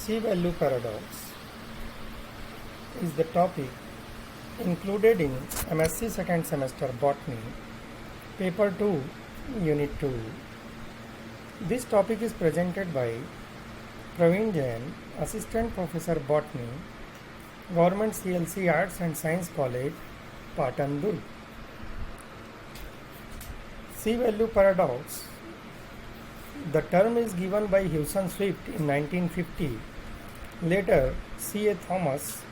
C-value paradox is the topic included in MSc second semester botany, paper 2, unit 2. This topic is presented by Praveen Jain, assistant professor botany, Government CLC Arts and Science College, Patan, Durg. C-value paradox. The term is given by Hewson Swift in 1950. Later, C.A. Thomas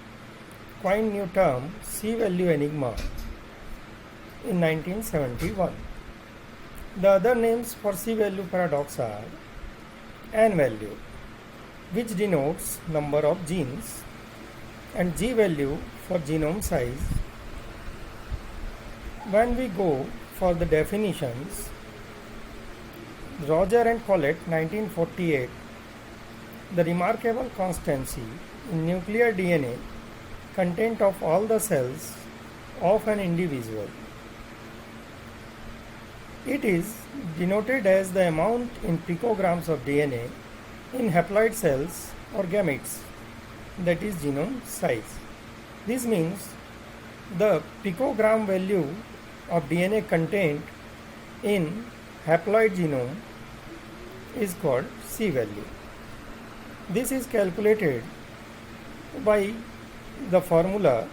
coined new term C-value enigma in 1971. The other names for C-value paradox are N-value, which denotes number of genes, and G-value for genome size. When we go for the definitions, Roger and Collett, 1948, the remarkable constancy in nuclear DNA content of all the cells of an individual. It is denoted as the amount in picograms of DNA in haploid cells or gametes, that is genome size. This means the picogram value of DNA content in haploid genome is called C-value. This is calculated by the formula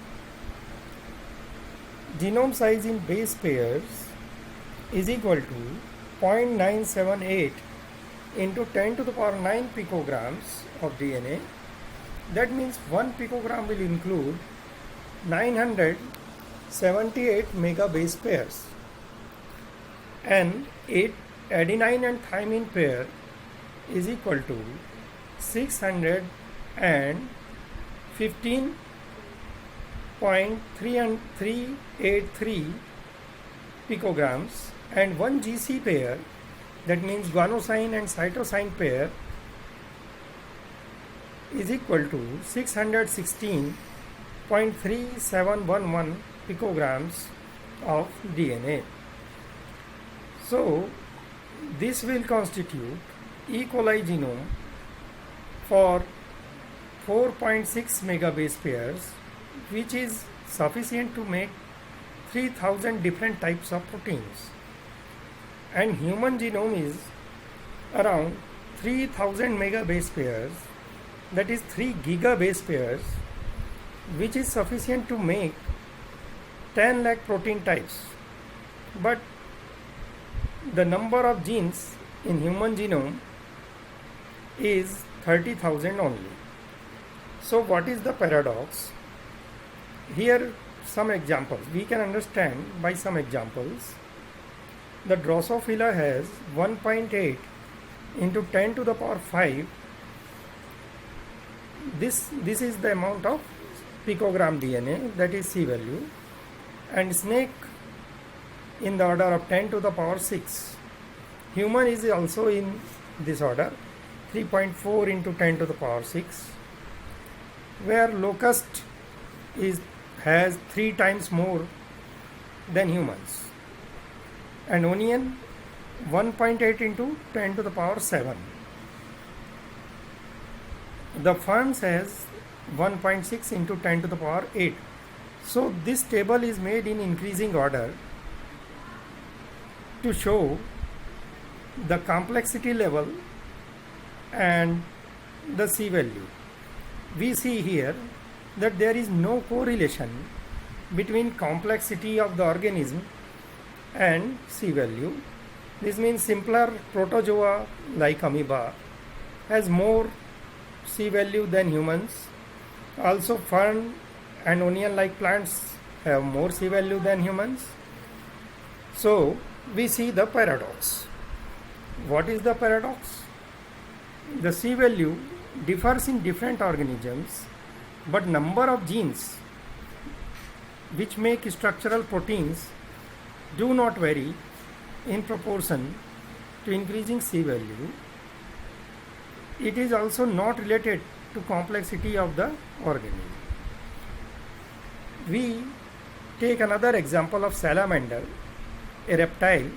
genome size in base pairs is equal to 0.978 into 10 to the power 9 picograms of DNA. That means 1 picogram will include 978 mega base pairs, and 8 adenine and thymine pair is equal to 615.383 picograms, and 1 GC pair, that means guanosine and cytosine pair, is equal to 616.3711 picograms of DNA. So, this will constitute E. coli genome for 4.6 megabase pairs, which is sufficient to make 3000 different types of proteins. And human genome is around 3000 megabase pairs, that is 3 gigabase pairs, which is sufficient to make 10 lakh protein types. But the number of genes in human genome is 30,000 only. So what is the paradox? Here some examples. We can understand by some examples. The Drosophila has 1.8 into 10 to the power 5. This is the amount of picogram DNA, that is C value. And snake in the order of 10 to the power 6. Human is also in this order, 3.4 into 10 to the power 6, where locust has 3 times more than humans, and onion 1.8 into 10 to the power 7. The ferns has 1.6 into 10 to the power 8. So this table is made in increasing order to show the complexity level and the C value. We see here that there is no correlation between complexity of the organism and C value. This means simpler protozoa like amoeba has more C value than humans. Also fern and onion like plants have more C value than humans. So we see the paradox. What is the paradox? The C value differs in different organisms, but number of genes which make structural proteins do not vary in proportion to increasing C value. It is also not related to complexity of the organism. We take another example of salamander, a reptile.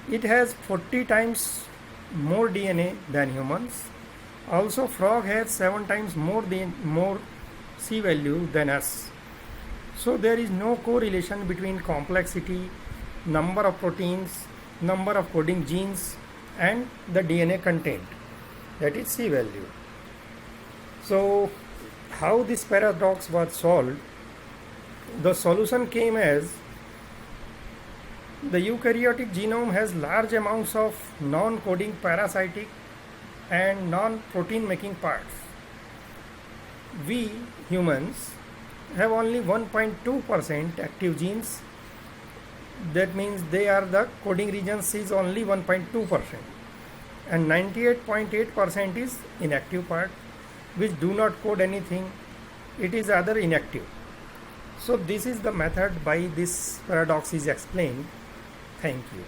It has 40 times more DNA than humans Also, frog has 7 times more C value than us. So there is no correlation between complexity, number of proteins, number of coding genes, and the DNA content, that is C value. So how this paradox was solved? The solution came as the eukaryotic genome has large amounts of non-coding parasitic and non-protein making parts. We humans have only 1.2% active genes. That means they are the coding regions is only 1.2%, and 98.8% is inactive part, which do not code anything. It is rather inactive. So this is the method by this paradox is explained. Thank you.